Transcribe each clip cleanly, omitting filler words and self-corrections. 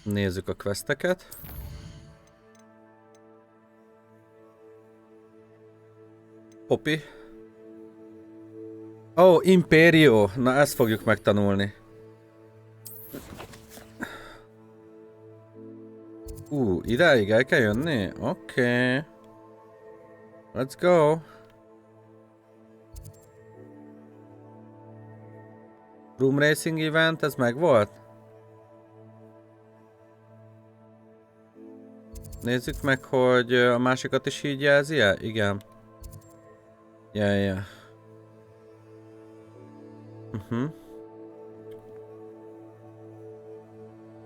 Nézzük a questeket. Poppy. Oh, Imperio! Na ezt fogjuk megtanulni. Ideig el kell jönni? Oké. Let's go. Room Racing Event, ez megvolt? Nézzük meg, hogy a másikat is így jelzi -e? Igen. Yeah.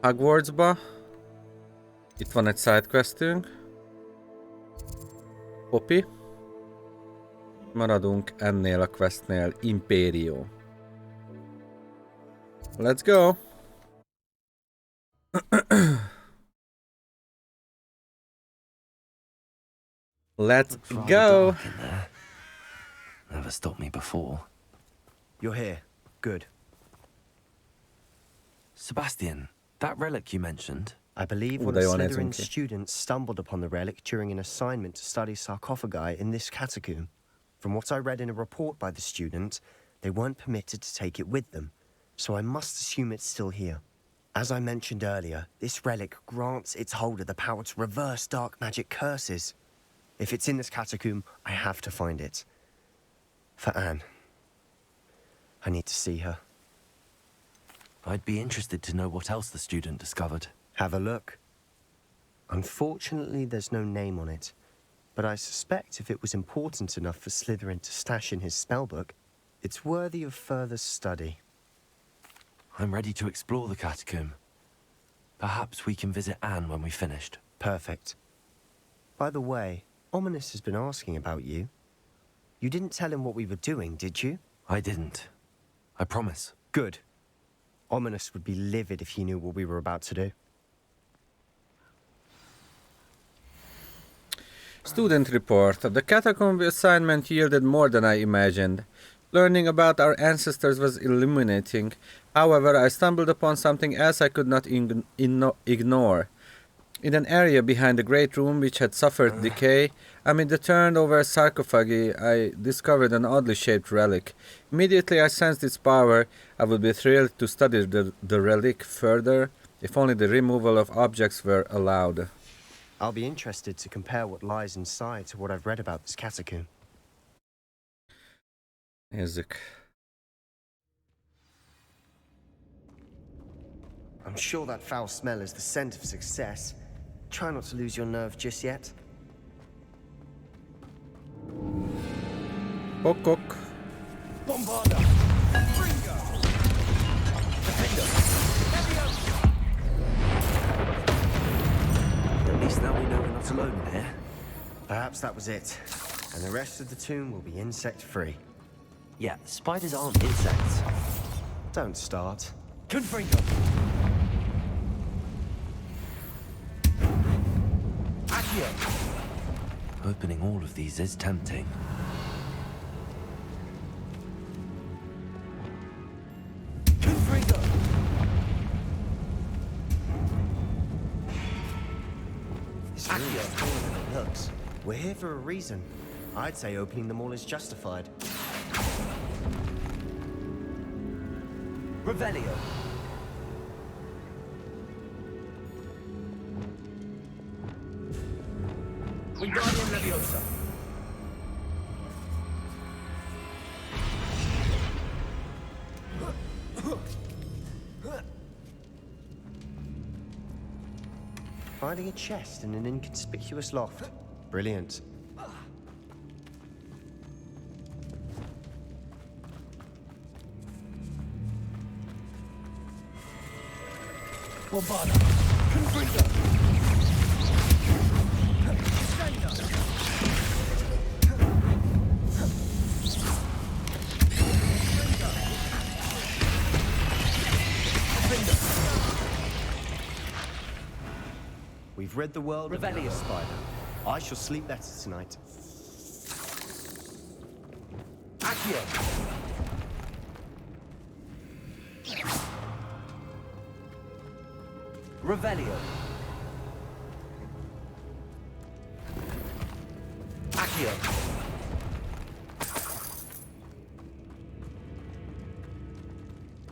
Hogwartsba. Itt van egy sidequestünk. Poppy. Maradunk ennél a questnél. Imperio. Let's go! Let's go! Never stopped me before. You're here. Good. Sebastian, that relic you mentioned. I believe one of Slytherin's students stumbled upon the relic during an assignment to study sarcophagi in this catacomb. From what I read in a report by the student, they weren't permitted to take it with them, so I must assume it's still here. As I mentioned earlier, this relic grants its holder the power to reverse dark magic curses. If it's in this catacomb, I have to find it. For Anne. I need to see her. I'd be interested to know what else the student discovered. Have a look. Unfortunately, there's no name on it, but I suspect if it was important enough for Slytherin to stash in his spellbook, it's worthy of further study. I'm ready to explore the catacomb. Perhaps we can visit Anne when we've finished. Perfect. By the way, Ominous has been asking about you. You didn't tell him what we were doing, did you? I didn't. I promise. Good. Ominous would be livid if he knew what we were about to do. Student report. The catacomb assignment yielded more than I imagined. Learning about our ancestors was illuminating. However, I stumbled upon something else I could not ignore. In an area behind the great room which had suffered decay, amid the turned over sarcophagi, I discovered an oddly shaped relic. Immediately I sensed its power. I would be thrilled to study the relic further, if only the removal of objects were allowed. I'll be interested to compare what lies inside to what I've read about this catacomb. Nézzük. I'm sure that foul smell is the scent of success. Try not to lose your nerve just yet. Kok. Bombarda! Bringo! Defender! At least now we know we're not alone in here. Perhaps that was it. And the rest of the tomb will be insect-free. Yeah, spiders aren't insects. Don't start. Confringo! Accio! Opening all of these is tempting. Confringo! This room is taller than it looks. We're here for a reason. I'd say opening them all is justified. Revelio! Wingardium Leviosa! Finding a chest in an inconspicuous loft. Brilliant. Bombarda! Confringo! Cenega! We've read the world Revelio. of Spider. I shall sleep better tonight. Accio! Revelio. Accio.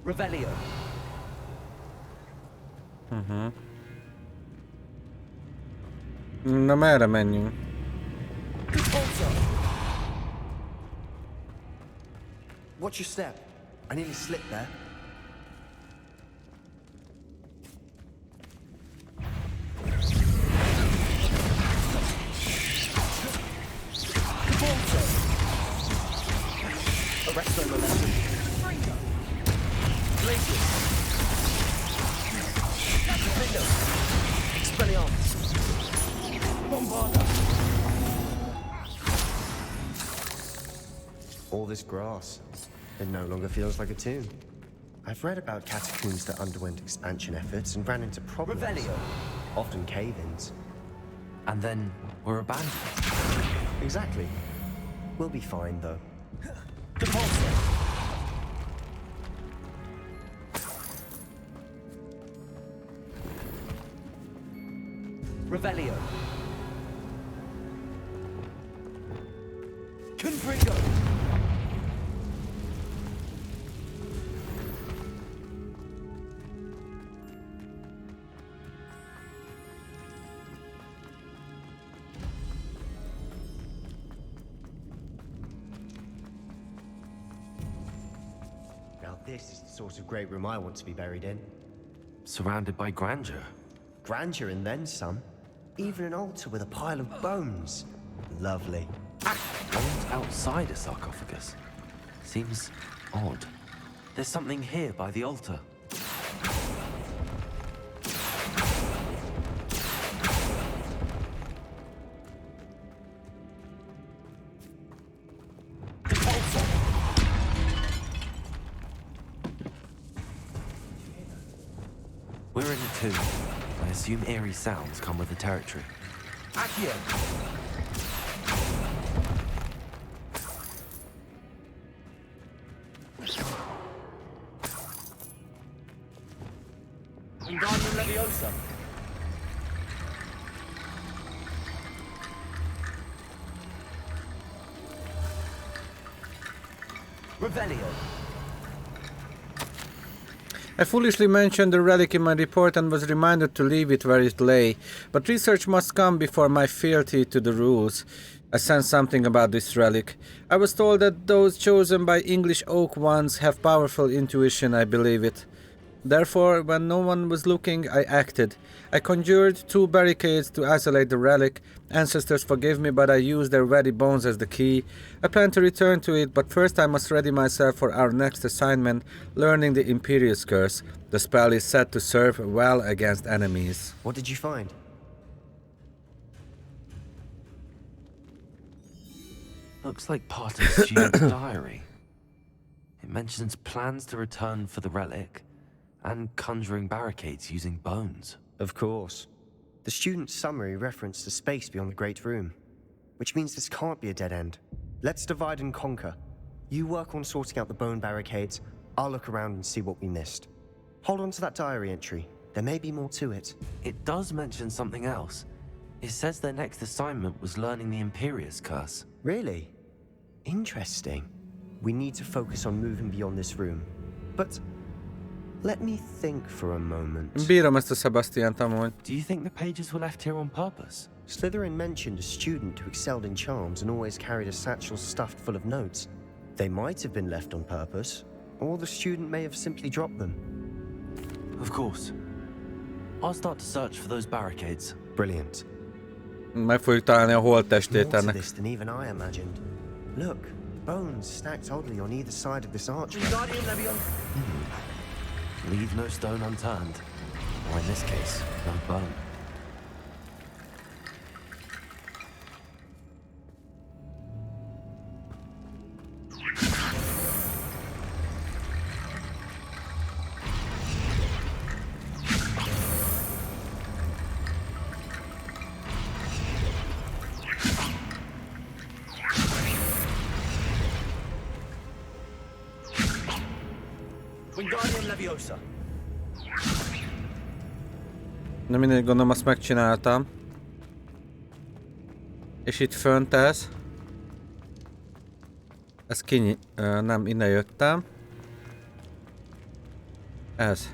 Revelio. Na merre menjünk? Repulsor. Watch your step. I nearly slipped there. Repulsor. Arresto momentum. Glacius. Defender. Expelliarmus. Bombarda. All this grass. It no longer feels like a tomb. I've read about catacombs that underwent expansion efforts and ran into problems. Revelio. Often cave-ins. And then we're abandoned. Exactly. We'll be fine, though. Repulsor. Revelio. Confringo. Now this is the sort of great room I want to be buried in. Surrounded by grandeur. Grandeur and then some. Even an altar with a pile of bones. Lovely. Bones outside a sarcophagus. Seems odd. There's something here by the altar. We're in a tomb. I assume eerie sounds come with the territory. Accio. Wingardium Leviosa. Revelio. I foolishly mentioned the relic in my report and was reminded to leave it where it lay, but research must come before my fealty to the rules. I sensed something about this relic. I was told that those chosen by English oak ones have powerful intuition. I believe it. Therefore, when no one was looking, I acted. I conjured 2 barricades to isolate the relic. Ancestors forgive me, but I used their very bones as the key. I plan to return to it, but first I must ready myself for our next assignment, learning the Imperious Curse. The spell is said to serve well against enemies. What did you find? Looks like part of the student's diary. It mentions plans to return for the relic and conjuring barricades using bones. Of course. The student's summary referenced a space beyond the Great Room, which means this can't be a dead end. Let's divide and conquer. You work on sorting out the bone barricades, I'll look around and see what we missed. Hold on to that diary entry. There may be more to it. It does mention something else. It says their next assignment was learning the Imperious Curse. Really? Interesting. We need to focus on moving beyond this room. But let me think for a moment. Bírom ezt a Sebastiant amúgy. Do you think the pages were left here on purpose? Slytherin mentioned a student who excelled in charms and always carried a satchel stuffed full of notes. They might have been left on purpose, or the student may have simply dropped them. Of course. I'll start to search for those barricades. Brilliant. Meg fogjuk találni a holttestét More to ennek. this than even I imagined. Look, bones stacked oddly on either side of this archway. Wingardium Leviosa. Leave no stone unturned. Or in this case, no bone. Wingardium Leviosa. Na mindegy, gondolom azt megcsináltam. És itt fönt ez. Ez nem, innen jöttem. Ez.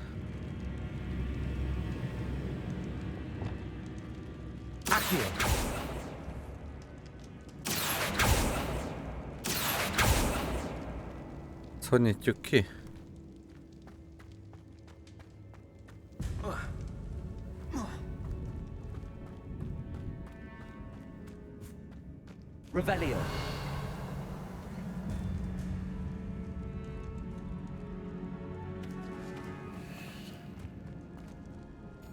Ezt hogy nyitjuk ki? Revelio.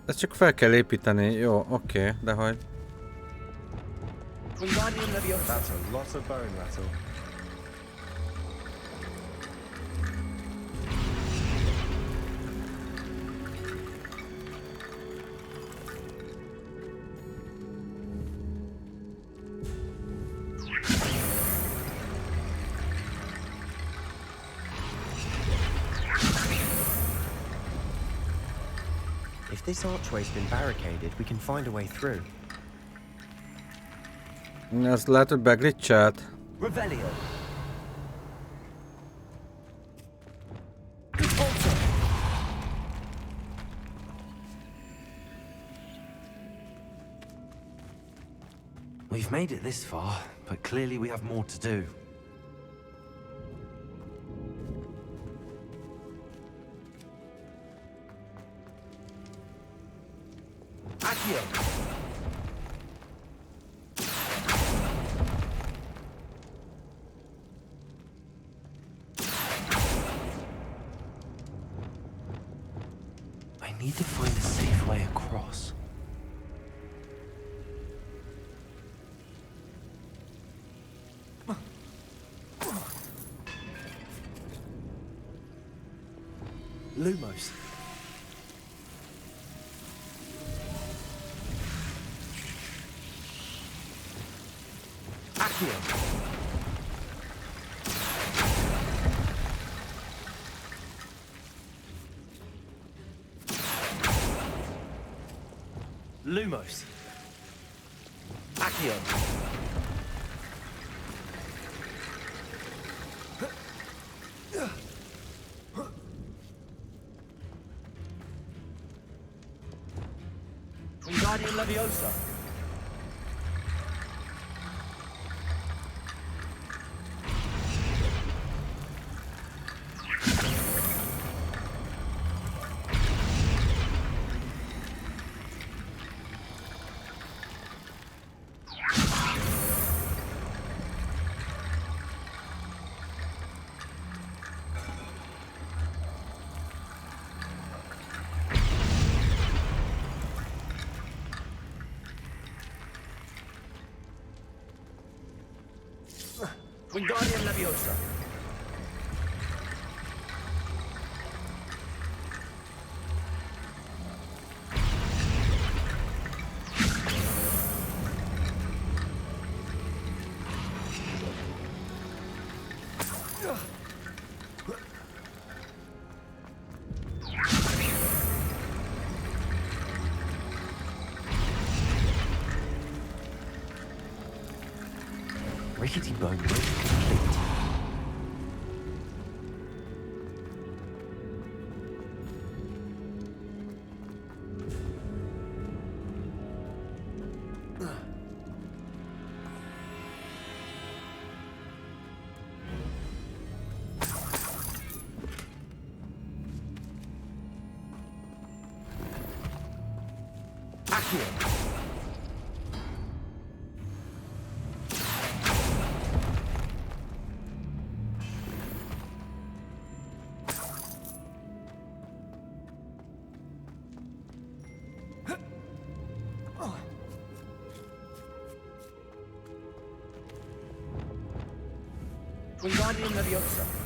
Ezt csak fel kell építeni, jó, oké, de hogy... Wingardium Leviosa. That's a lot of bone rattle. If this archway's been barricaded, we can find a way through. Ez lehet, hogy beglitchelt. Revelio. We've made it this far, but clearly we have more to do. Accio. I need to find a safe way across. Lumos. Accio. Lumos. Accio. Wingardium Leviosa. Wingardium Leviosa. Rickety bone break complete. Accio. Wingardium Leviosa.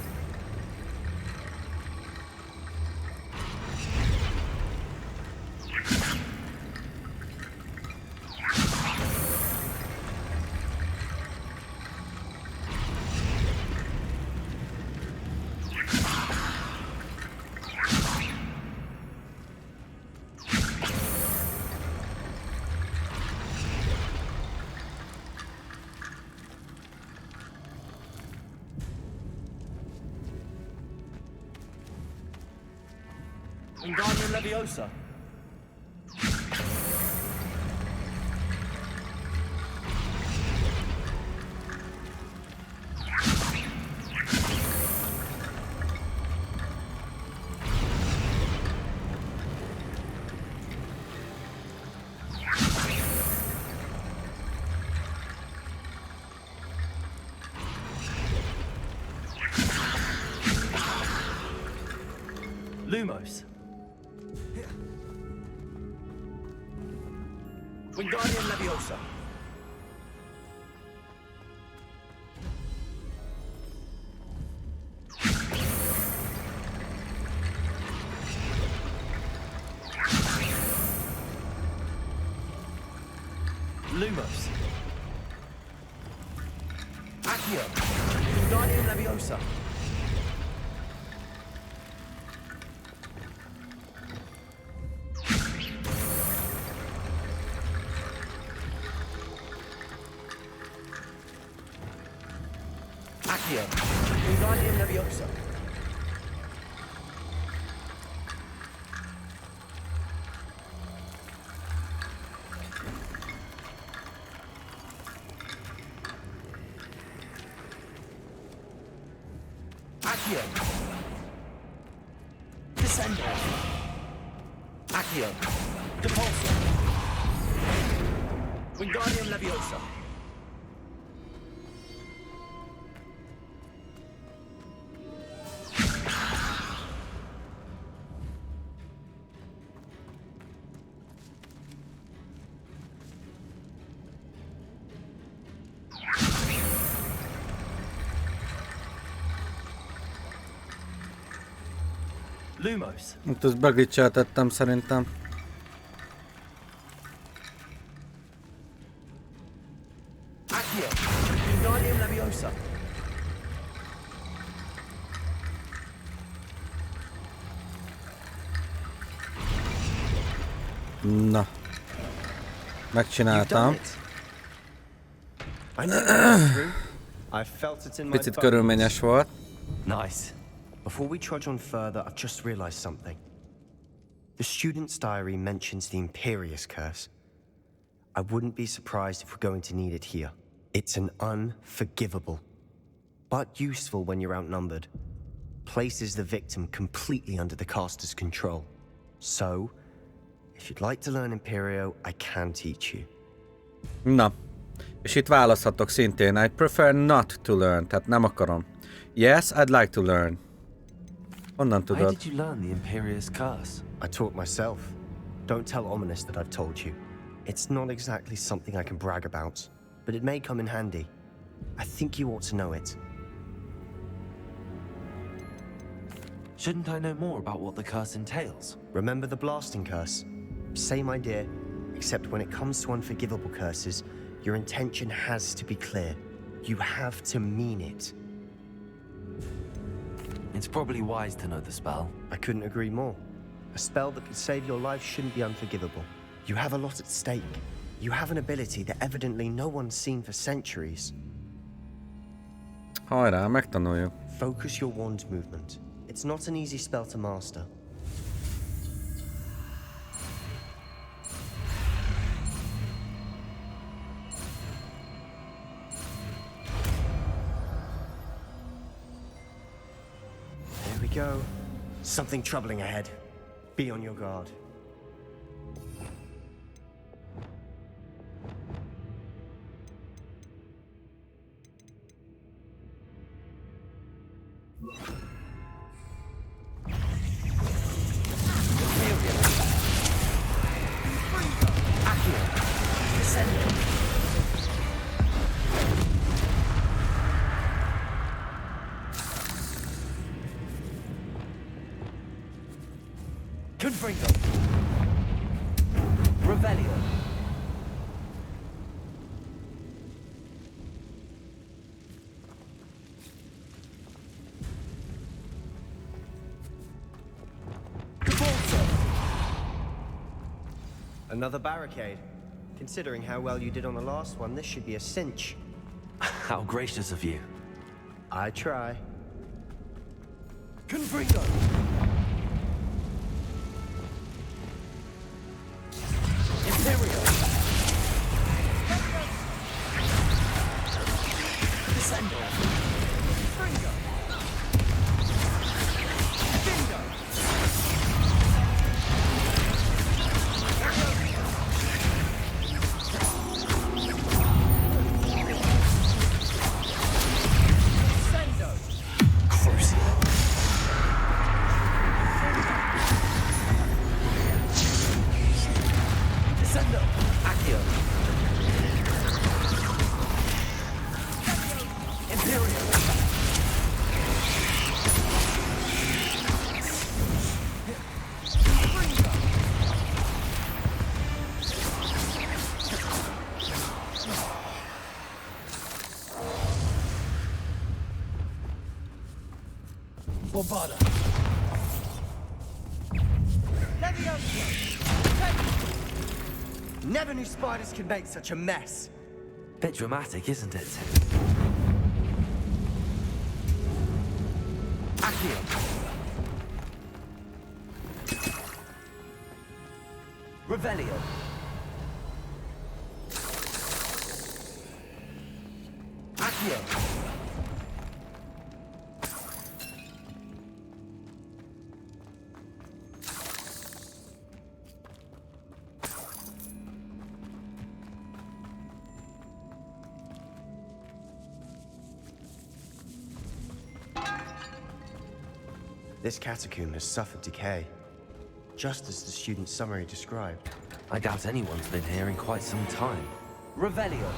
Wingardium Leviosa. Lumos. Wingardium Leviosa. Lumos. Accio. Wingardium Leviosa. Accio. Wingardium Leviosa. Accio. Descendo. Accio. Depulso. Wingardium Leviosa. Lumos. Itt ezt beglitcheltettem szerintem. Accio. Wingardium Leviosa. Na. Megcsináltam. I know that's true. I felt it in my Picit bones. körülményes volt. Nice. Before we trudge on further, I've just realized something. The student's diary mentions the Imperious curse. I wouldn't be surprised if we're going to need it here. It's an unforgivable, but useful when you're outnumbered. Places the victim completely under the caster's control. So, if you'd like to learn Imperio, I can teach you. Na. És itt választhatok szintén. I prefer not to learn. Tehát nem akarom. Yes, I'd like to learn. Honnan Where tudod? did you learn the Imperious curse? I taught myself. Don't tell Ominous that I've told you. It's not exactly something I can brag about, but it may come in handy. I think you ought to know it. Shouldn't I know more about what the curse entails? Remember the blasting curse? Same idea, except when it comes to unforgivable curses, your intention has to be clear. You have to mean it. It's probably wise to know the spell. I couldn't agree more. A spell that could save your life shouldn't be unforgivable. You have a lot at stake. You have an ability that evidently no one's seen for centuries. Hajrá, megtanuljuk. Focus your wand movement. It's not an easy spell to master. There we go. Something troubling ahead. Be on your guard. Confringo. Revelio. Depulso. Another barricade. Considering how well you did on the last one, this should be a cinch. How gracious of you. I try. Confringo. Bombarda. Never knew spiders could make such a mess. Bit dramatic, isn't it? Accio. Revelio. Accio. This catacomb has suffered decay, just as the student's summary described. I doubt anyone's been here in quite some time. Revelio.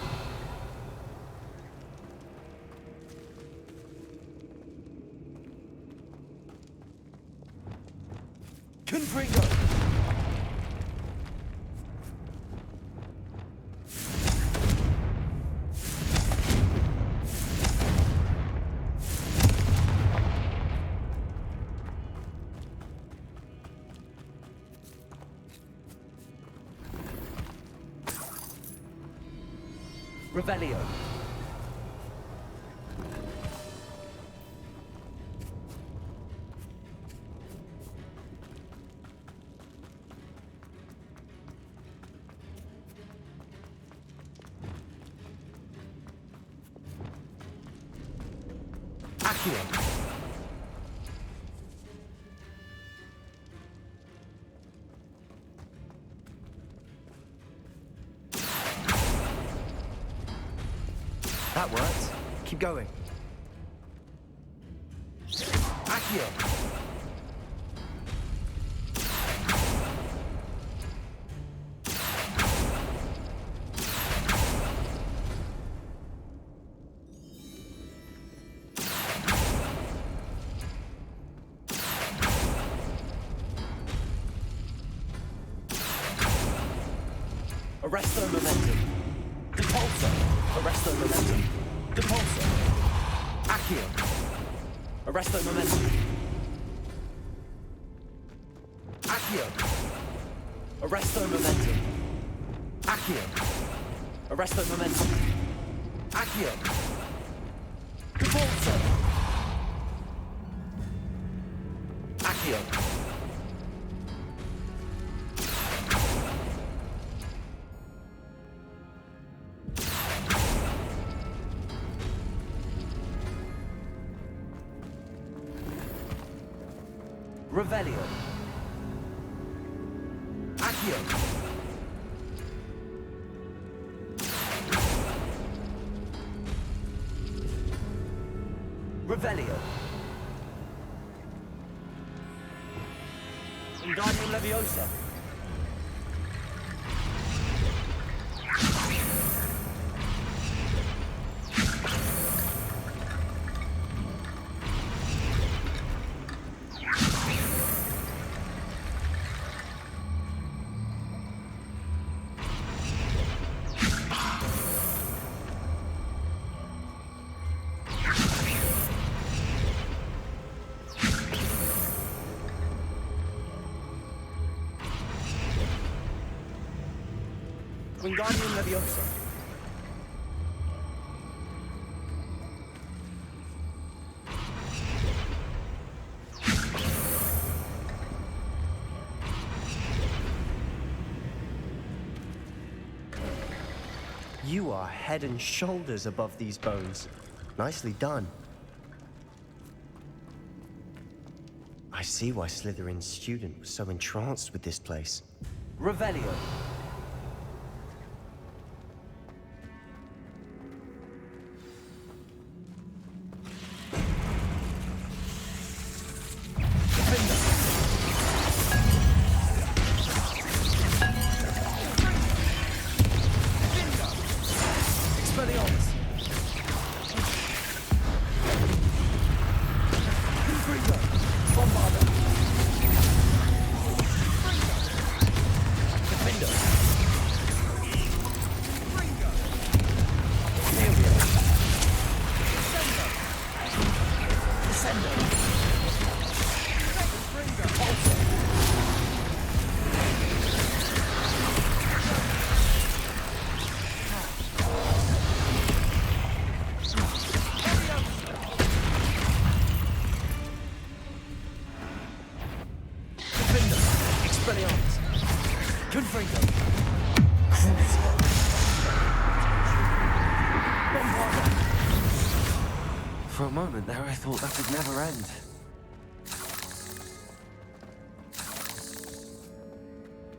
Confringo. Revelio. Accio. That worked. Keep going. Accio. Arresto momentum. Depulso. Arresto momentum. Depulso. Accio. Arresto momentum. Accio. Arresto momentum. Accio. Arresto momentum. Accio. Depulso. Accio. Revelio. Accio. Revelio. Wingardium Leviosa. Wingardium Leviosa. You are head and shoulders above these bones. Nicely done. I see why Slytherin's student was so entranced with this place. Revelio. Defender. Expelliarmus! Confringo! Bombarda! For a moment there, I thought that would never end.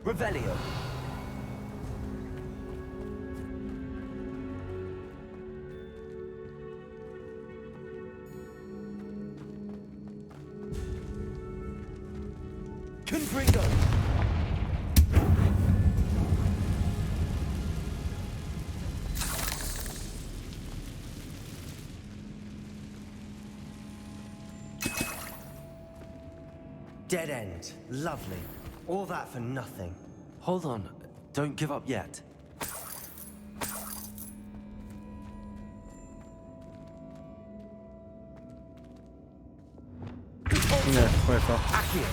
Revelio! Confringo! Dead end. Lovely. All that for nothing. Hold on, don't give up yet. Ne, folyton. Accio!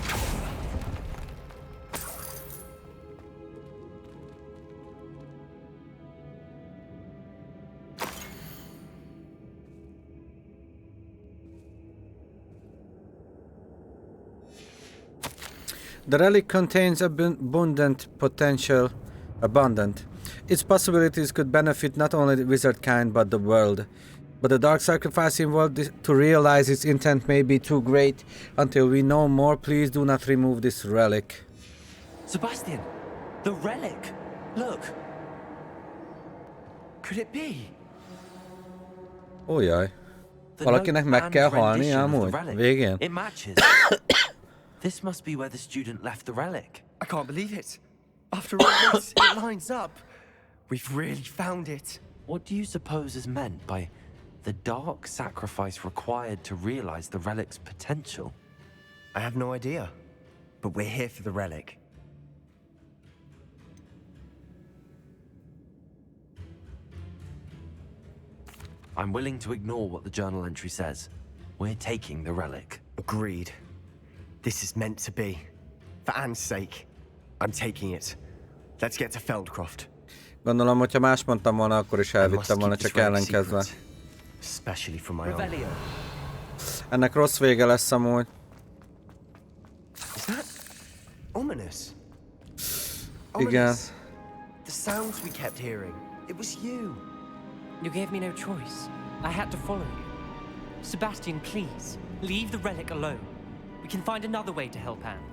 The relic contains abundant potential. Its possibilities could benefit not only the wizard kind but the world. But the dark sacrifice involved to realize its intent may be too great. Until we know more, please do not remove this relic. Sebastian! The relic! Look! Could it be? Ó jaj. The Valakinek note meg and kell halni rendition of the amúgy. relic. Végén. It matches. This must be where the student left the relic. I can't believe it. After all this, it lines up. We've really found it. What do you suppose is meant by the dark sacrifice required to realize the relic's potential? I have no idea. But we're here for the relic. I'm willing to ignore what the journal entry says. We're taking the relic. Agreed. This is meant to be. For Anne's sake, I'm taking it. Let's get to Feldcroft. Gondolom, hogyha más mondtam volna, akkor is I must elvittem volna, keep this csak relic ellenkezve. secret, especially for my own. Revelio! Ennek rossz vége lesz amúgy. Is that ominous? Igen. Ominous. The sounds we kept hearing. It was you. You gave me no choice. I had to follow you. Sebastian, please, leave the relic alone. We can find another way to help Anne.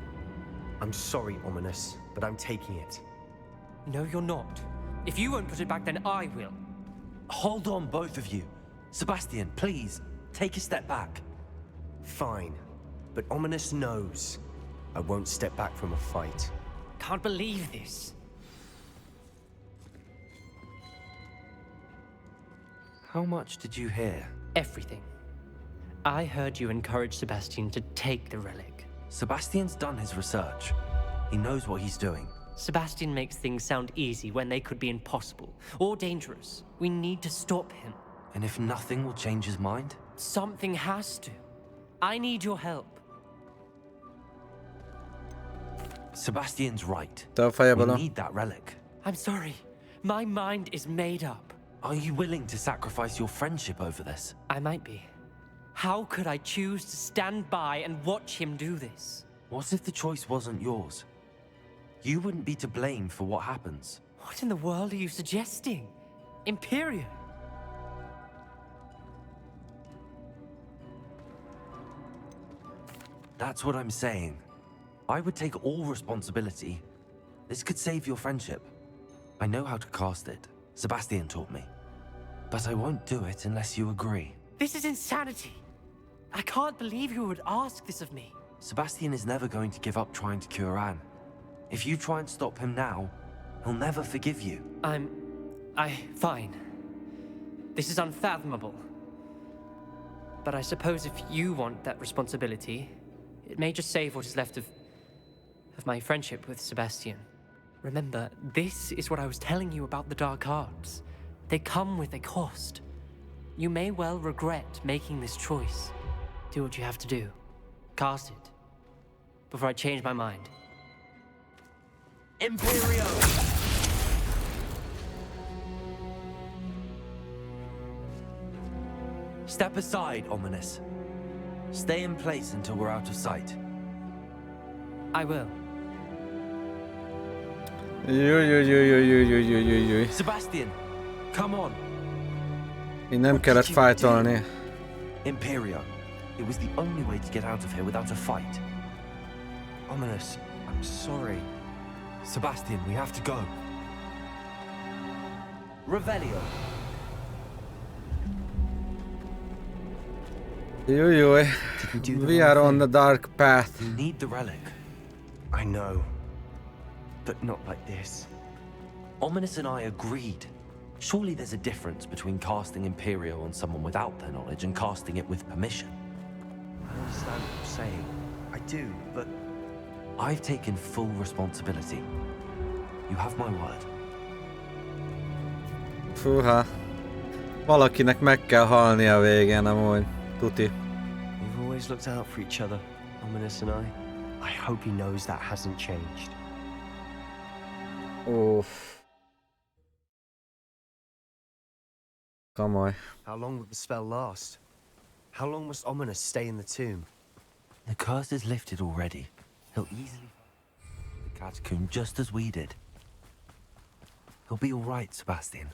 I'm sorry, Ominous, but I'm taking it. No, you're not. If you won't put it back, then I will. Hold on, both of you. Sebastian, please, take a step back. Fine. But Ominous knows. I won't step back from a fight. Can't believe this. How much did you hear? Everything. I heard you encourage Sebastian to take the relic. Sebastian's done his research. He knows what he's doing. Sebastian makes things sound easy when they could be impossible or dangerous. We need to stop him. And if nothing will change his mind? Something has to. I need your help. Sebastian's right. Te a feje We bele. need that relic. I'm sorry. My mind is made up. Are you willing to sacrifice your friendship over this? I might be. How could I choose to stand by and watch him do this? What if the choice wasn't yours? You wouldn't be to blame for what happens. What in the world are you suggesting? Imperio? That's what I'm saying. I would take all responsibility. This could save your friendship. I know how to cast it. Sebastian taught me. But I won't do it unless you agree. This is insanity. I can't believe you would ask this of me. Sebastian is never going to give up trying to cure Anne. If you try and stop him now, he'll never forgive you. Fine. This is unfathomable. But I suppose if you want that responsibility, it may just save what is left of my friendship with Sebastian. Remember, this is what I was telling you about the dark arts. They come with a cost. You may well regret making this choice. Do what you have to do. Cast it. Before I change my mind. Imperio! Step aside, Ominous. Stay in place until we're out of sight. I will. Jújjújjújjújjújjújjújjúj. Sebastian, come on. Így nem kellett fájtolni. Imperio. It was the only way to get out of here without a fight. Ominous, I'm sorry. Sebastian, we have to go. Revelio. Jújjúj. We are on the dark path. We need the relic. I know. But not like this. Ominous and I agreed. Surely there's a difference between casting Imperio on someone without their knowledge and casting it with permission. I understand what you're saying. I do, but I've taken full responsibility. You have my word. Fúha. Valakinek meg kell halni a végén, amúgy. Tuti. we've always looked out for each other, Ominous and I. I hope he knows that hasn't changed. Uff. Komoly. How long would the spell last? How long must Ominous stay in the tomb? The curse is lifted already. He'll easily find the catacomb just as we did. He'll be all right, Sebastian.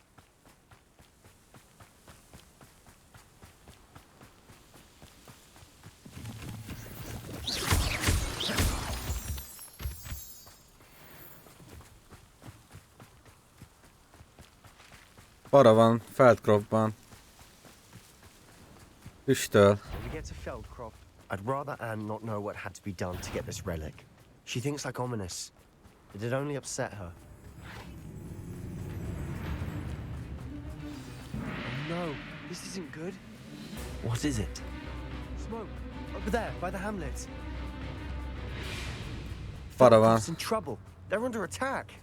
Para van, Feldcroftban. Üstöl. When we get to Feldcroft, I'd rather Anne not know what had to be done to get this relic. She thinks like Ominous. It'd only upset her. Oh no, this isn't good. What is it? Smoke, over there, by the hamlet. Para van. Feldcroft's in trouble. They're under attack.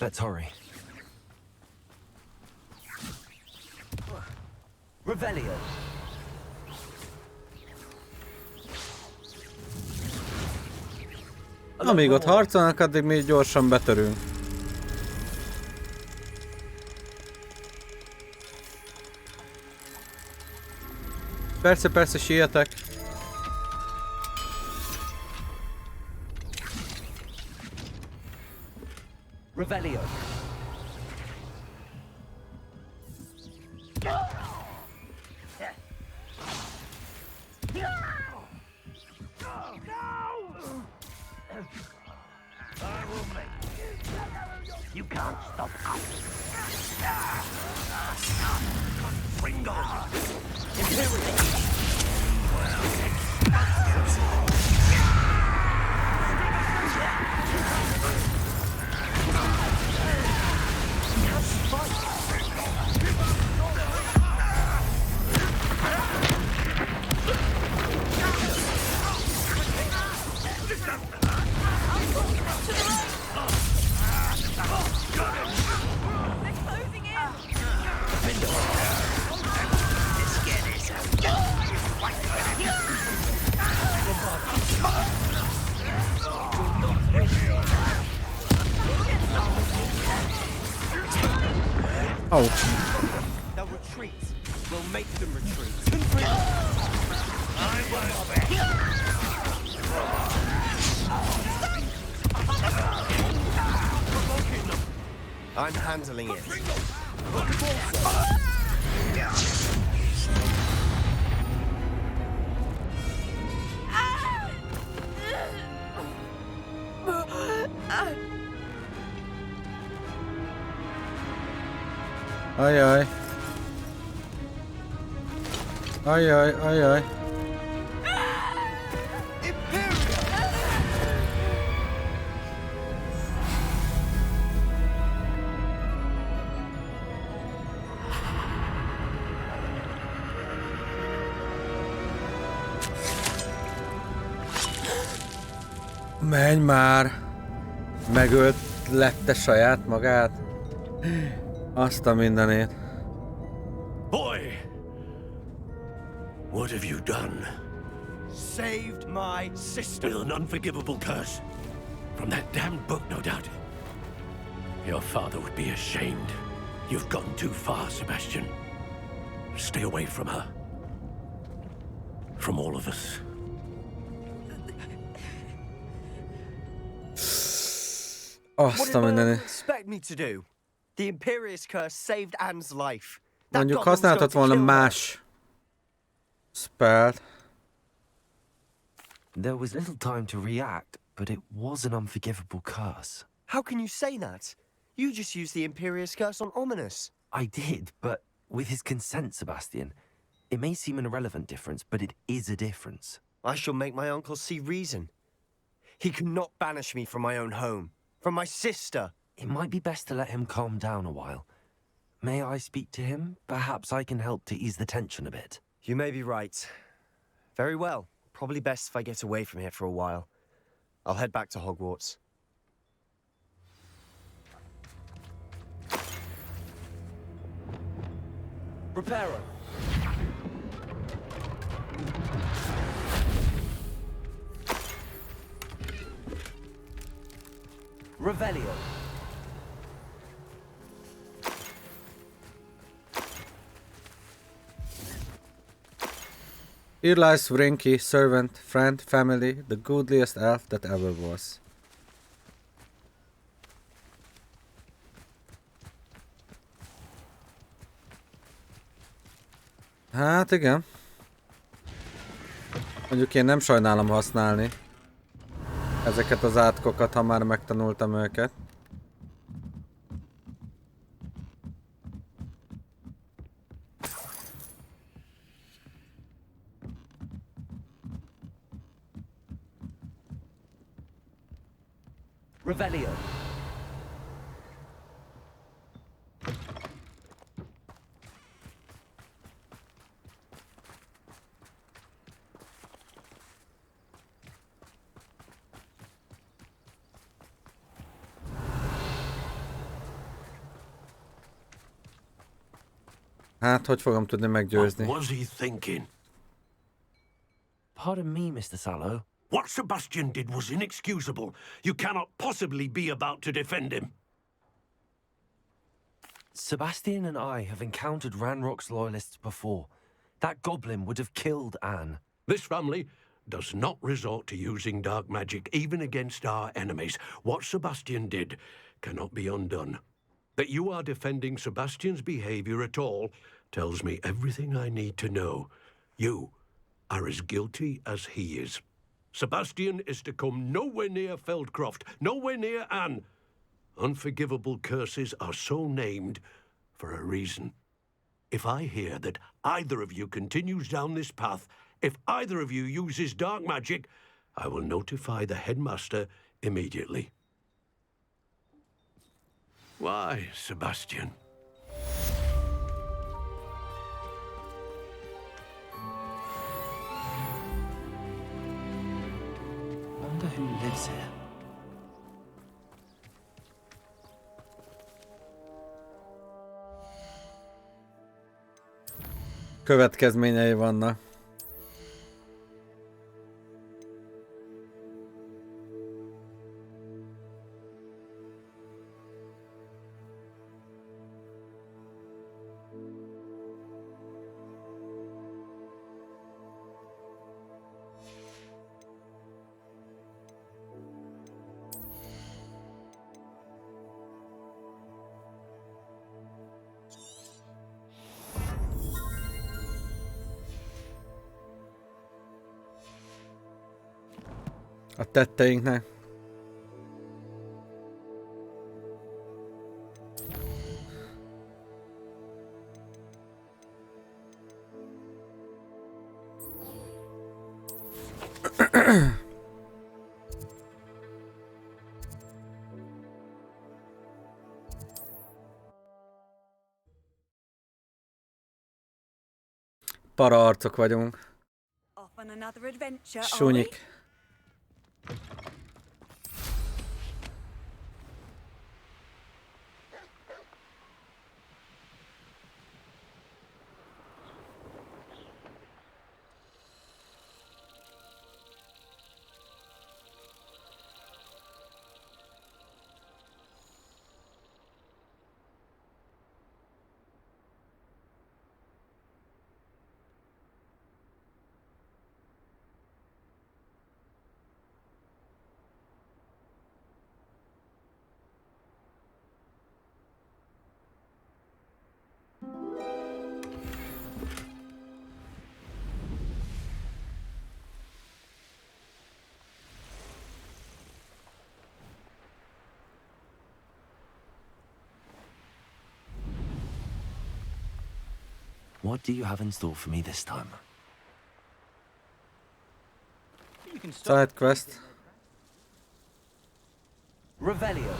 Let's hurry. Revelio. Amíg ott harcolnak, addig mi gyorsan betörünk. Persze, persze, sietek. Revelio. You can't stop us. Ringo. Imperio. Oh. They'll retreat. We'll make them retreat. I'm handling it. Ajaj. Ajaj, ajaj. Menj már! Megölt lette saját magát? Azt a mindenét. Boy! What have you done? Saved my sister. With an unforgivable curse. From that damned book, no doubt. Your father would be ashamed. You've gone too far, Sebastian. Stay away from her. From all of us. What Azt did a my uncle mindenit. expect me to do? The Imperious curse saved Anne's life. That Mondjuk goblin was going használhatott to volna kill her. más spellt. There was little time to react, but it was an unforgivable curse. How can you say that? You just used the Imperious curse on Ominous. I did, but with his consent, Sebastian. It may seem an irrelevant difference, but it is a difference. I shall make my uncle see reason. He cannot banish me from my own home, from my sister. It might be best to let him calm down a while. May I speak to him? Perhaps I can help to ease the tension a bit. You may be right. Very well. Probably best if I get away from here for a while. I'll head back to Hogwarts. Reparo. Revelio. Here lies Vrinky, servant, friend, family, the goodliest elf that ever was. Hát igen. Mondjuk én nem sajnálom használni ezeket az átkokat, ha már megtanultam őket. Revelio. Hát, hogy fogom tudni What meggyőzni? was he thinking? Pardon me, Mr. Sallow. What Sebastian did was inexcusable. You cannot possibly be about to defend him. Sebastian and I have encountered Ranrock's loyalists before. That goblin would have killed Anne. This family does not resort to using dark magic even against our enemies. What Sebastian did cannot be undone. That you are defending Sebastian's behavior at all tells me everything I need to know. You are as guilty as he is. Sebastian is to come nowhere near Feldcroft, nowhere near Anne. Unforgivable curses are so named for a reason. If I hear that either of you continues down this path, if either of you uses dark magic, I will notify the headmaster immediately. Why, Sebastian? Wonder who lives here. Következményei vannak. A tetteinknek. Para arcok vagyunk. Off on another adventure, are we? Sunyik. What do you have in store for me this time? Side quest. Revelio.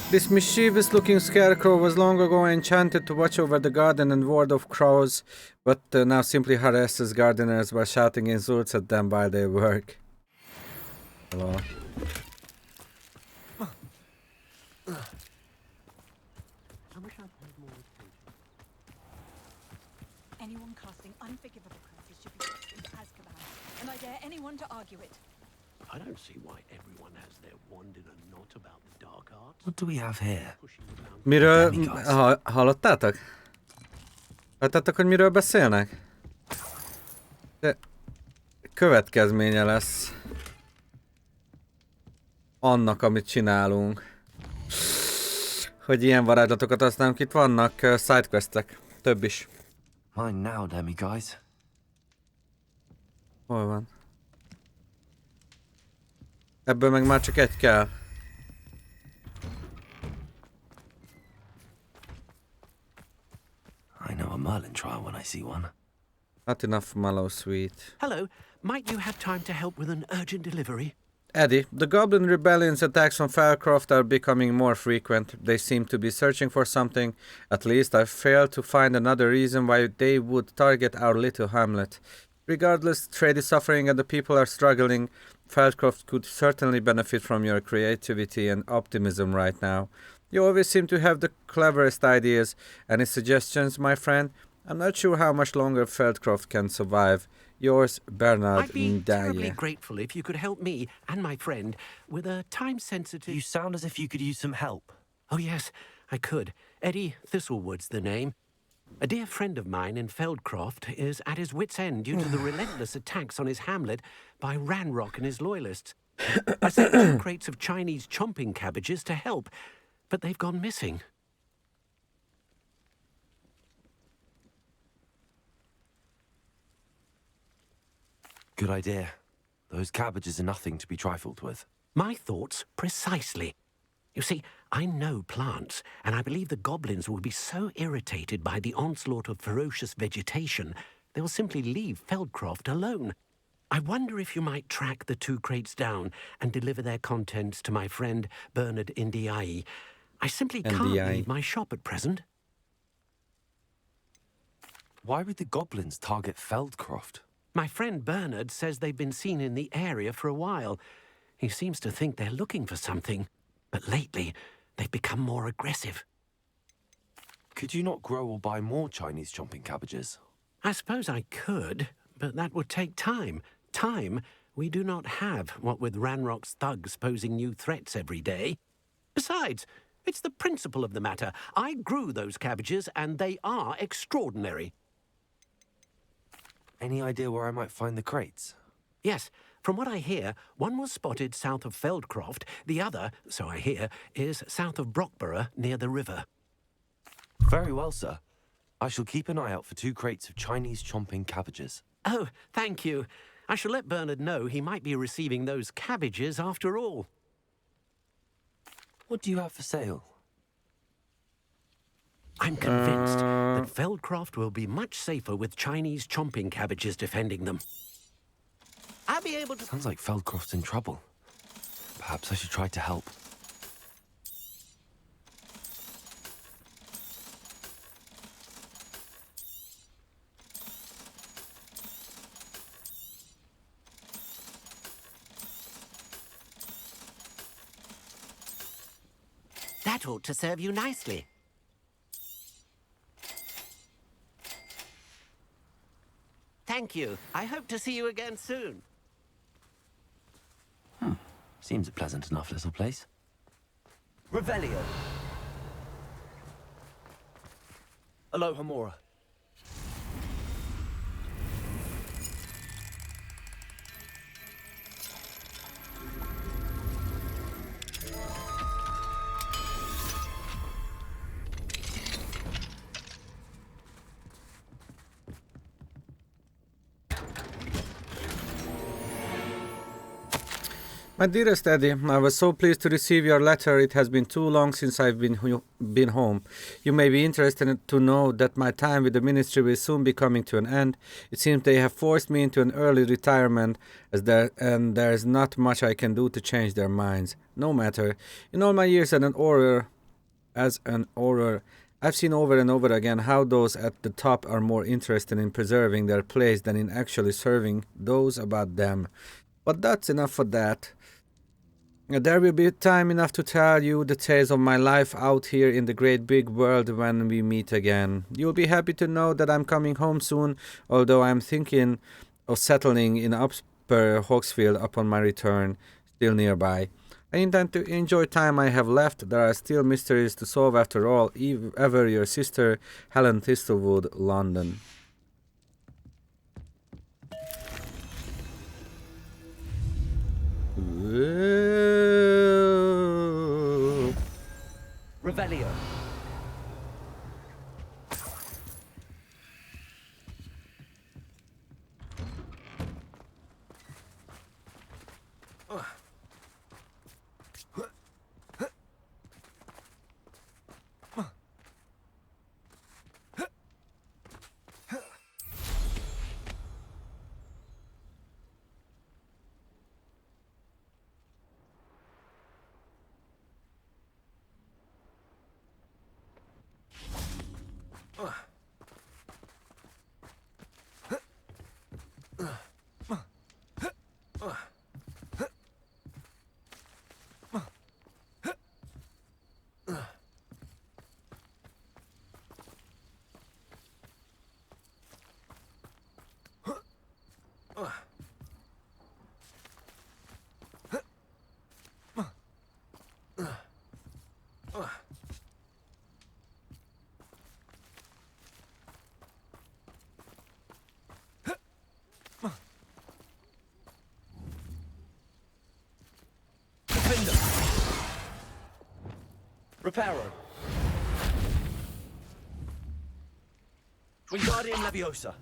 This mischievous-looking scarecrow was long ago enchanted to watch over the garden and ward off crows, but now simply harasses gardeners by shouting insults at them while they work. Hello. Anyone casting unforgivable curses should be put into Azkaban, and I dare anyone to argue it. I don't see why everyone has their wand in a knot about the dark arts. What do we have here? Miről... hallottátok? Hallottátok, hogy miről beszélnek? De következménye lesz annak, amit csinálunk. Hogy ilyen varázslatokat használunk. Itt vannak sidequestek. Több is. Mine now, demi guys. Hol van? Ebből meg már csak egy kell. I know a Merlin trial when I see one. Not enough mallow sweet. Hello, might you have time to help with an urgent delivery? Eddie, the Goblin Rebellion's attacks on Falcroft are becoming more frequent. They seem to be searching for something. At least I failed to find another reason why they would target our little hamlet. Regardless, trade is suffering and the people are struggling. Falcroft could certainly benefit from your creativity and optimism right now. You always seem to have the cleverest ideas. Any suggestions, my friend? I'm not sure how much longer Feldcroft can survive. Yours, Bernard I'd be terribly Ndaye. grateful if you could help me and my friend with a time-sensitive... You sound as if you could use some help. Oh, yes, I could. Eddie Thistlewood's the name. A dear friend of mine in Feldcroft is at his wit's end due to the relentless attacks on his hamlet by Ranrock and his loyalists. I sent 2 crates of Chinese chomping cabbages to help, but they've gone missing. Good idea. Those cabbages are nothing to be trifled with. My thoughts precisely. You see, I know plants, and I believe the goblins will be so irritated by the onslaught of ferocious vegetation, they'll simply leave Feldcroft alone. I wonder if you might track the 2 crates down and deliver their contents to my friend Bernard Ndaye. I simply can't leave my shop at present. Why would the goblins target Feldcroft? My friend Bernard says they've been seen in the area for a while. He seems to think they're looking for something, but lately they've become more aggressive. Could you not grow or buy more Chinese chomping cabbages? I suppose I could, but that would take time. Time we do not have, what with Ranrock's thugs posing new threats every day. Besides, it's the principle of the matter. I grew those cabbages, and they are extraordinary. Any idea where I might find the crates? Yes, from what I hear, one was spotted south of Feldcroft, the other, so I hear, is south of Brockborough near the river. Very well, sir. I shall keep an eye out for 2 crates of Chinese chomping cabbages. Oh, thank you. I shall let Bernard know he might be receiving those cabbages after all. What do you have for sale? I'm convinced that Feldcroft will be much safer with Chinese chomping cabbages defending them. I'll be able to... Sounds like Feldcroft's in trouble. Perhaps I should try to help. That ought to serve you nicely. Thank you. I hope to see you again soon. Seems a pleasant enough little place. Revelio. Aloha Mora. My dearest Eddie, I was so pleased to receive your letter. It has been too long since I've been home. You may be interested to know that my time with the ministry will soon be coming to an end. It seems they have forced me into an early retirement, and there's not much I can do to change their minds. No matter. In all my years as an orator, I've seen over and over again how those at the top are more interested in preserving their place than in actually serving those about them. But that's enough for that. There will be time enough to tell you the tales of my life out here in the great big world when we meet again. You'll be happy to know that I'm coming home soon, although I'm thinking of settling in Upper Hawksfield upon my return, still nearby. I intend to enjoy time I have left. There are still mysteries to solve after all. Ever your sister, Helen Thistlewood, London. Revelio. Reparo. Wingardium Leviosa.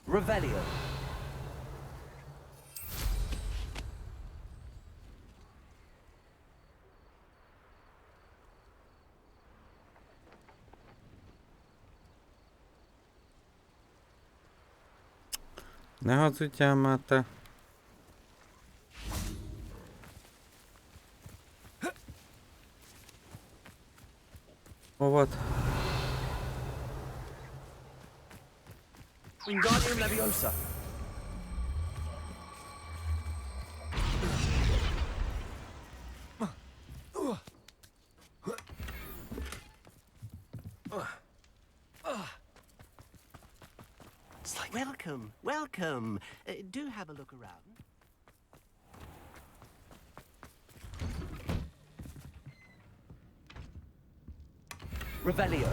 Revelio. Ne hazudjál már te. Hova? Wingardium Leviosa. Welcome, welcome. Do have a look around. Revelio.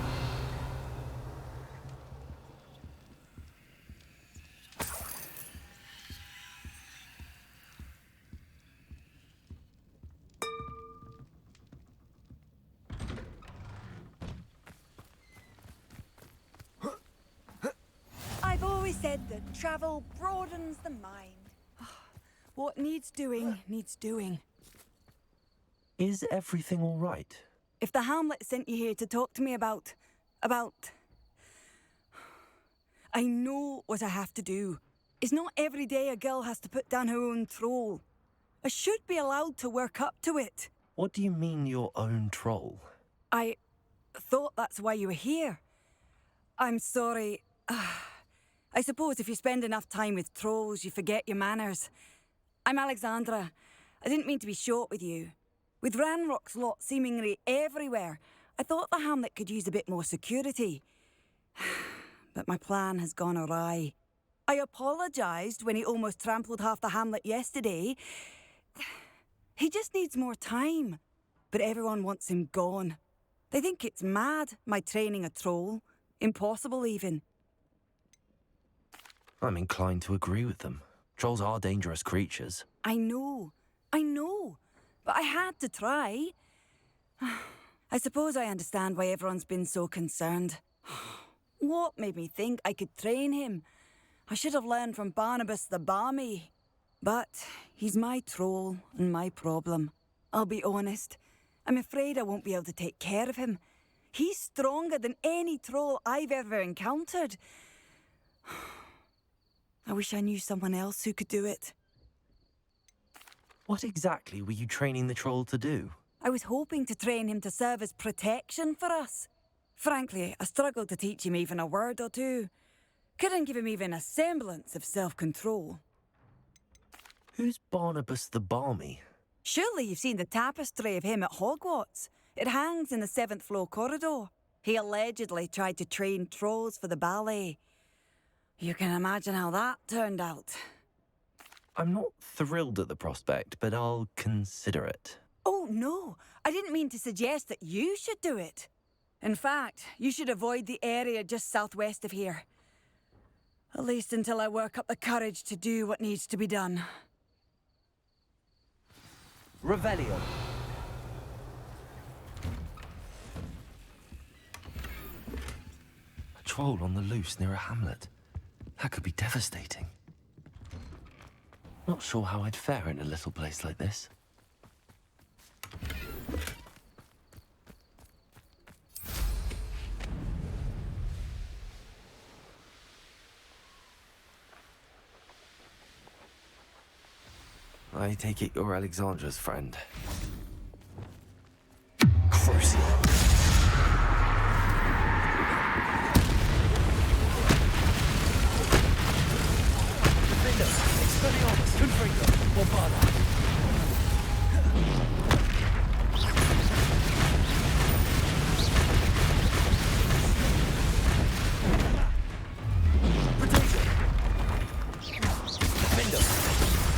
I've always said that travel broadens the mind. What needs doing, needs doing. Is everything all right? If the Hamlet sent you here to talk to me about... I know what I have to do. It's not every day a girl has to put down her own troll. I should be allowed to work up to it. What do you mean, your own troll? I thought that's why you were here. I'm sorry. I suppose if you spend enough time with trolls, you forget your manners. I'm Alexandra. I didn't mean to be short with you. With Ranrock's lot seemingly everywhere, I thought the Hamlet could use a bit more security. But my plan has gone awry. I apologised when he almost trampled half the Hamlet yesterday. He just needs more time. But everyone wants him gone. They think it's mad, my training a troll. Impossible, even. I'm inclined to agree with them. Trolls are dangerous creatures. I know. I know, but I had to try. I suppose I understand why everyone's been so concerned. What made me think I could train him? I should have learned from Barnabas the Barmy. But he's my troll and my problem. I'll be honest. I'm afraid I won't be able to take care of him. He's stronger than any troll I've ever encountered. I wish I knew someone else who could do it. What exactly were you training the troll to do? I was hoping to train him to serve as protection for us. Frankly, I struggled to teach him even a word or two. Couldn't give him even a semblance of self-control. Who's Barnabas the Barmy? Surely you've seen the tapestry of him at Hogwarts. It hangs in the 7th floor corridor. He allegedly tried to train trolls for the ballet. You can imagine how that turned out. I'm not thrilled at the prospect, but I'll consider it. Oh, no. I didn't mean to suggest that you should do it. In fact, you should avoid the area just southwest of here. At least until I work up the courage to do what needs to be done. Revelio. A troll on the loose near a hamlet. That could be devastating. Not sure how I'd fare in a little place like this. I take it you're Alexandra's friend. Crucial. Expelliarmus, Confringo, Bombada. Potato. Defendo.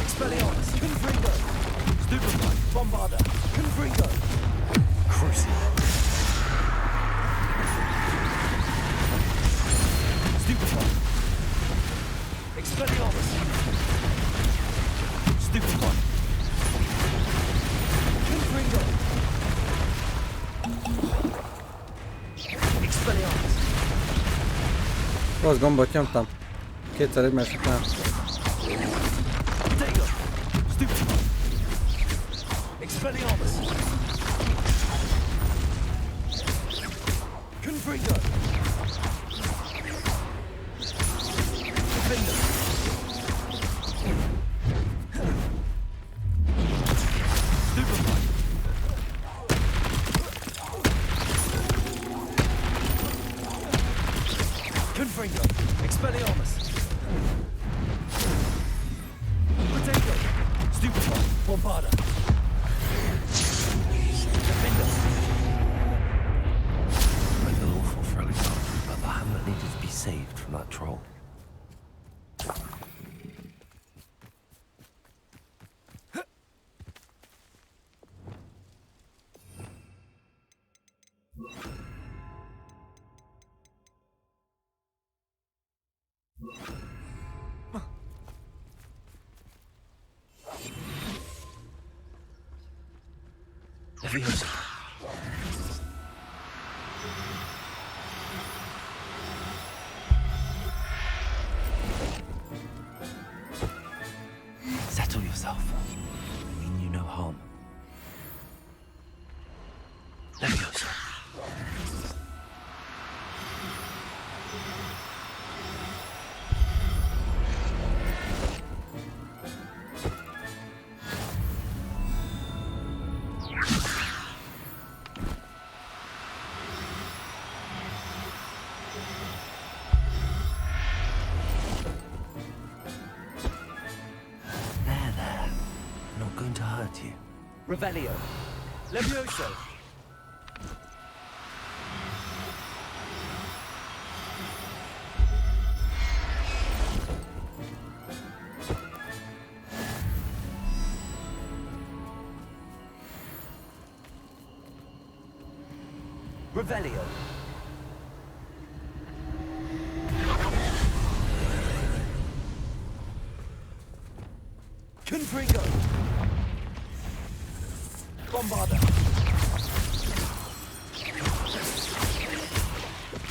Expelliarmus, Confringo. Stupefy, Bombada. Confringo. Crucial. Stupefy. Expelliarmus. Stupefy. Confringo. Expelliarmus. Rossz gombot nyomtam. Kétszer egymás után. Potato. Stupefy. Expelliarmus. Confringo. Defender. Stupefy. Confringo. Expelliarmus. Potato. Stupefy. Bombada. Defender. I feel awful for Alexandra, but the hamlet needed to be saved from that troll. Leviosa. Settle yourself. I mean you no harm. Leviosa. There. I'm not going to hurt you. Revelio. Levioso. Revelio. Confringo. Bombarda.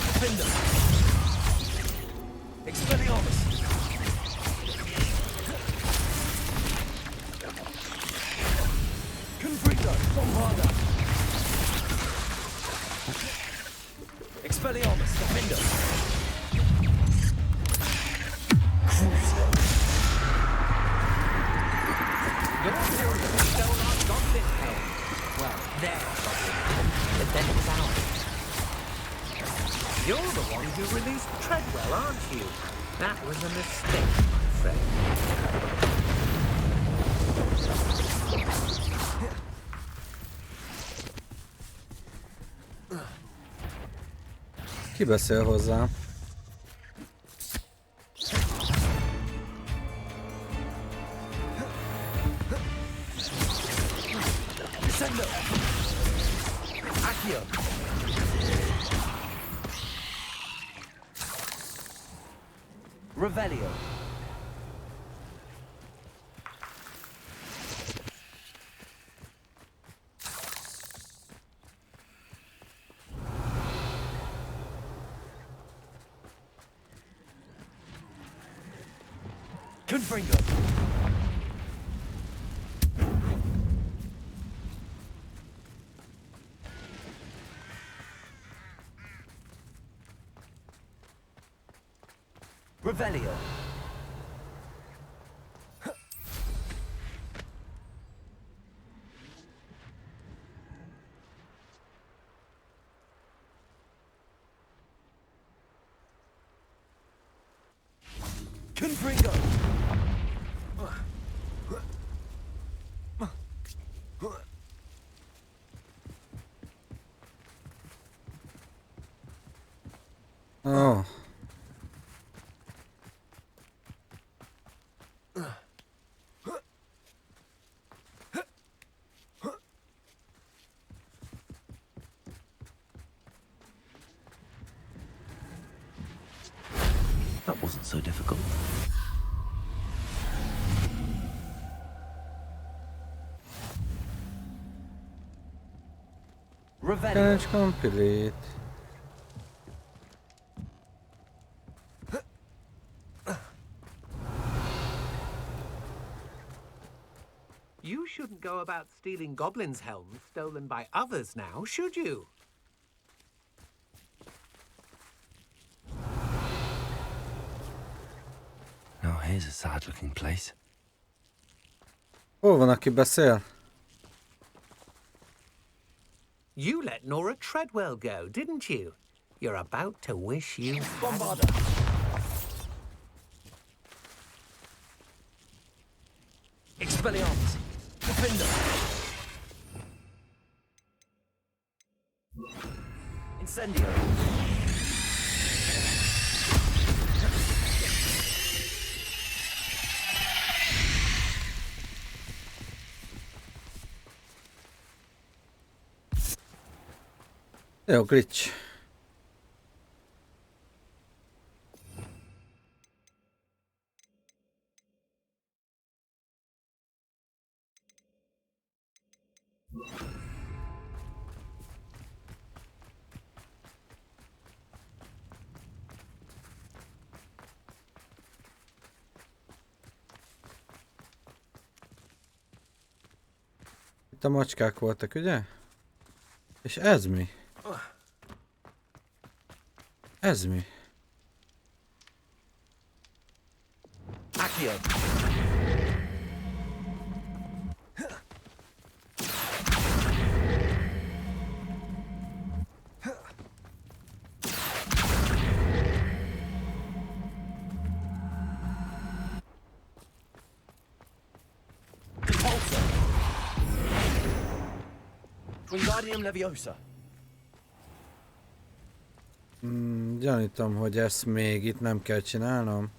Defender. Expelliarmus. Confringo. Bombarda. Expelliarmus. Defender. Your Imperium stole our goblin helm. Well, their goblin helm, but then it was ours. You're the one who released Treadwell, aren't you? That was a mistake, my friend. Ki beszél hozzám? Descendo. Accio. Revelio. Confringo. Revelio. Confringo. Oh. That wasn't so difficult. Revelio. Challenge complete. You shouldn't go about stealing goblins' helms stolen by others now, should you? Now here's a sad-looking place. Hol van, aki beszél? You let Nora Treadwell go, didn't you? You're about to wish you... Bombarda. Expelliarmus. Defender. Incendio. Jó, glitch. Itt a macskák voltak, ugye? És ez mi? Ez mi? Accio. Wingardium Leviosa. Gyanítom, hogy ezt még itt nem kell csinálnom.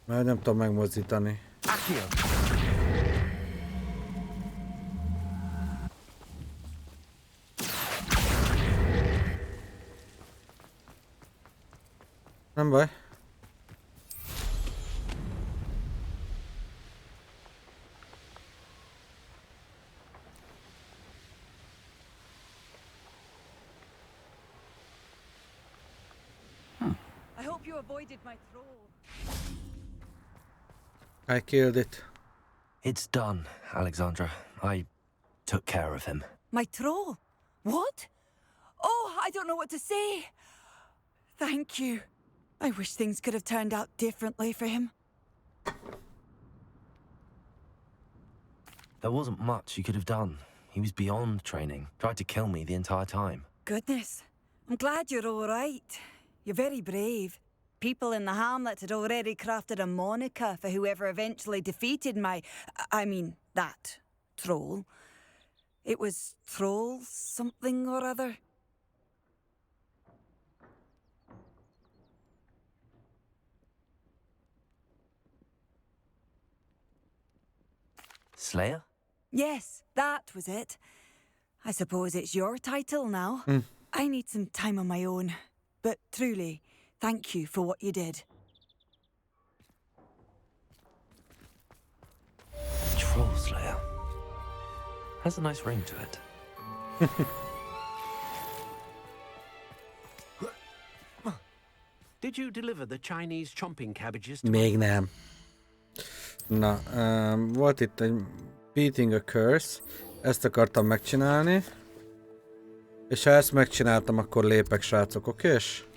Mert nem tudom megmozdítani. Accio. Nem baj. you avoided my troll. I killed it. It's done, Alexandra. I took care of him. My troll? What? Oh, I don't know what to say. Thank you. I wish things could have turned out differently for him. There wasn't much you could have done. He was beyond training. Tried to kill me the entire time. Goodness. I'm glad you're all right. You're very brave. People in the hamlet had already crafted a moniker for whoever eventually defeated that troll. It was Troll something or other. Slayer? Yes, that was it. I suppose it's your title now. I need some time on my own. But truly, thank you for what you did. Troll Slayer. Has a nice ring to it. Did you deliver the Chinese chomping cabbages to Még nem. Na, volt itt egy Beating a Curse. Ezt akartam megcsinálni. És ha ezt megcsináltam, akkor lépek, srácok, okés?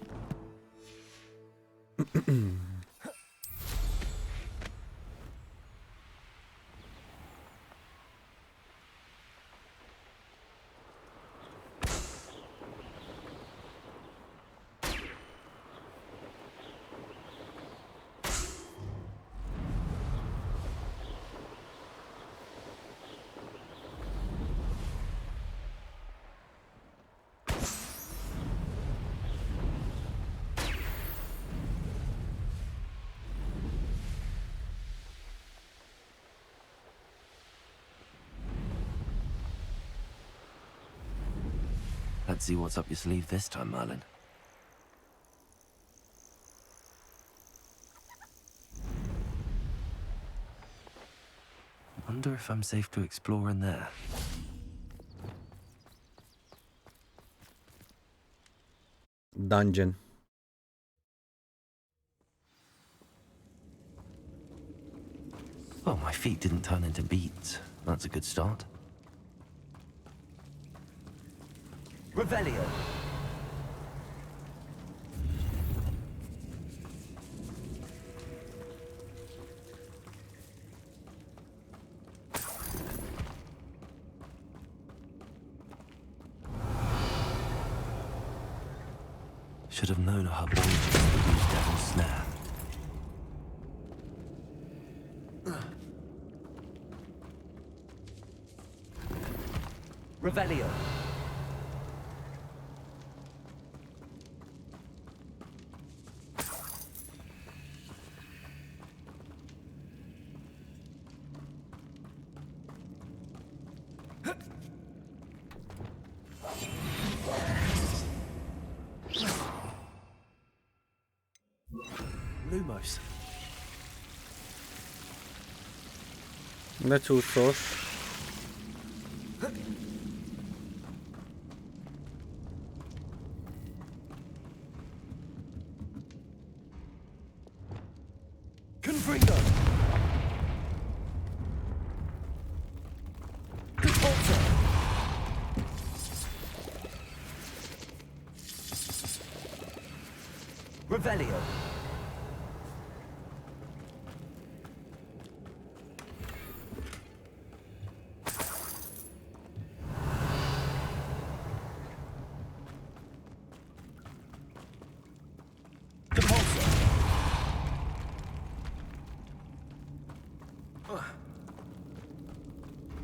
Let's see what's up your sleeve this time, Merlin. Wonder if I'm safe to explore in there. Dungeon. Well, my feet didn't turn into beads. That's a good start. Revelio. Should have known her boy just used Devil's Snare. Revelio. Lumos. Lecsúszós. Confringo. Repulsor. Revelio.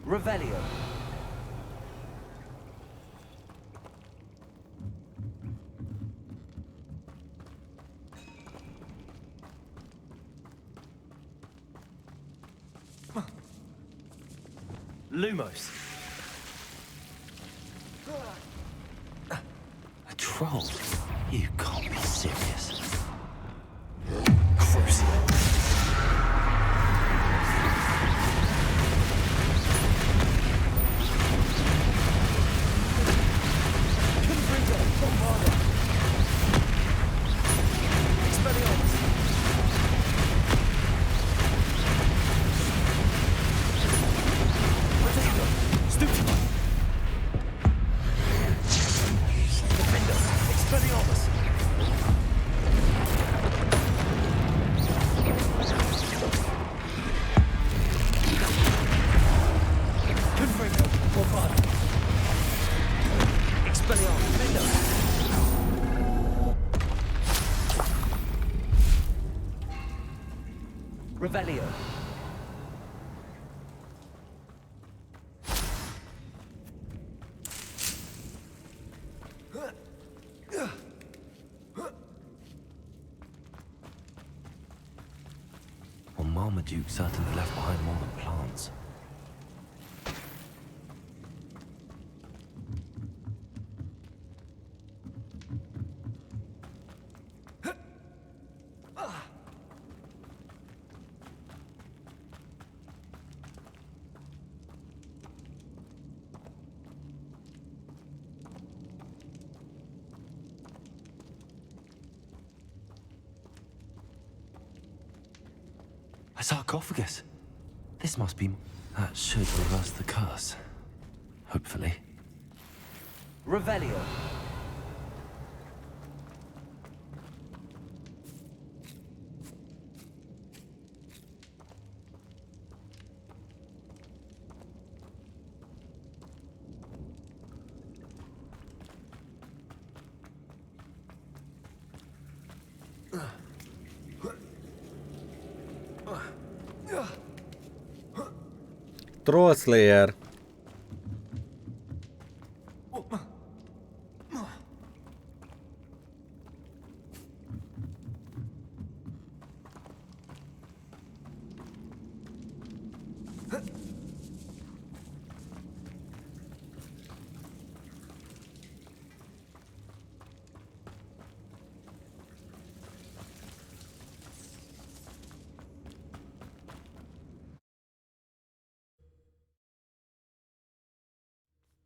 Revelio. Lumos. A troll? You can't be serious. Crucible. Expelliarmus. Expelliarmus! Confringo! Bombard! Expelliarmus! Mendo! Revelio! Well, Marmaduke certainly left behind more than plants. A sarcophagus. This must be... That should reverse the curse. Hopefully. Revelio. Troll Slayer.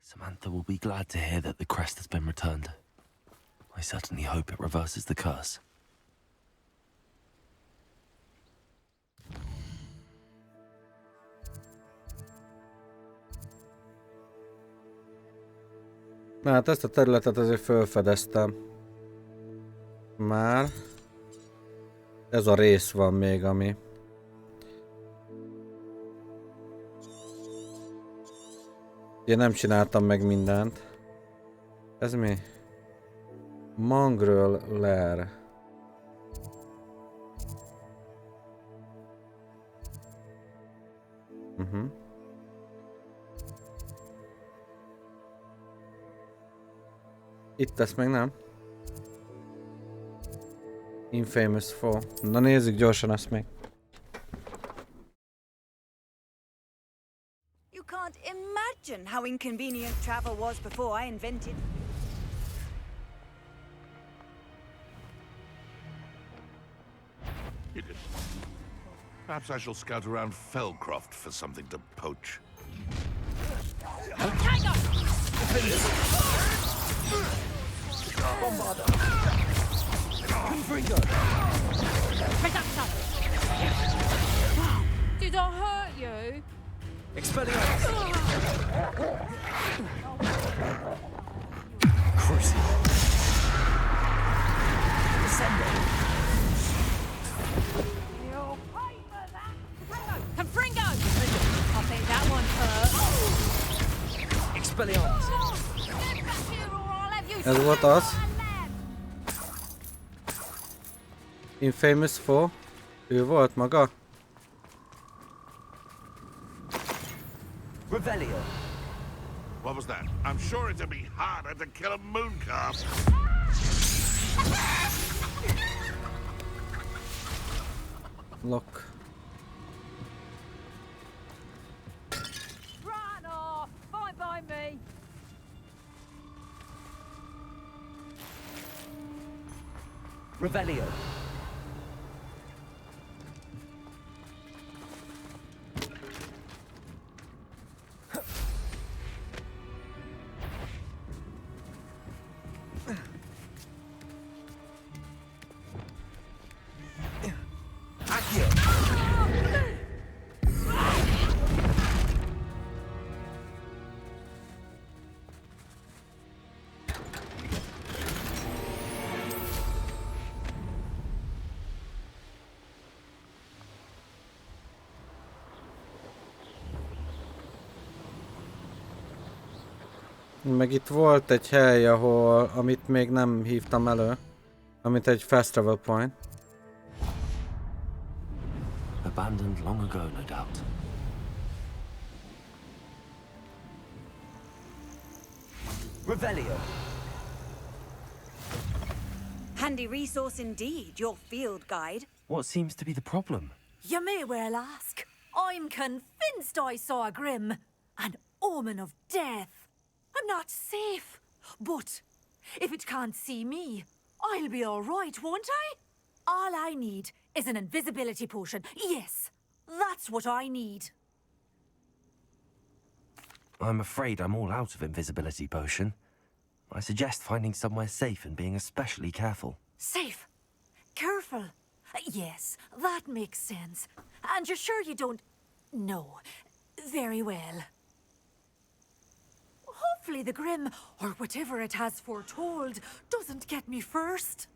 Samantha will be glad to hear that the crest has been returned. I certainly hope it reverses the curse. Na hát ezt a területet azért felfedeztem. Már. Ez a rész van még, ami... Én nem csináltam meg mindent. Ez mi? Mangről. Itt ezt meg nem. Infamous Foe. Na nézzük gyorsan azt még. You can't imagine how inconvenient travel was before I invented. You did. Perhaps I shall scout around Fellcroft for something to poach. Bombarder! Confringo! Did I hurt you? Expelliarmus! Crucible! Descendo! You'll pay for that! Confringo! I think that one hurt. Expelliarmus! Ez volt az. Infamous Foe. Ő volt maga. Revelio. What was that? I'm sure it'd be harder to kill a mooncalf. Lock. Run off! Fine by me! Revelio. Meg itt volt egy hely, amit még nem hívtam elő, amit egy fast travel point. Abandoned long ago, no doubt. Revelio. Handy resource indeed, your field guide. What seems to be the problem? You may well ask. I'm convinced I saw a grim, an omen of death. I'm not safe, but if it can't see me, I'll be all right, won't I? All I need is an invisibility potion. Yes, that's what I need. I'm afraid I'm all out of invisibility potion. I suggest finding somewhere safe and being especially careful. Safe. Careful. Yes, that makes sense. And you're sure you don't... No. Very well. Hopefully the Grim, or whatever it has foretold, doesn't get me first.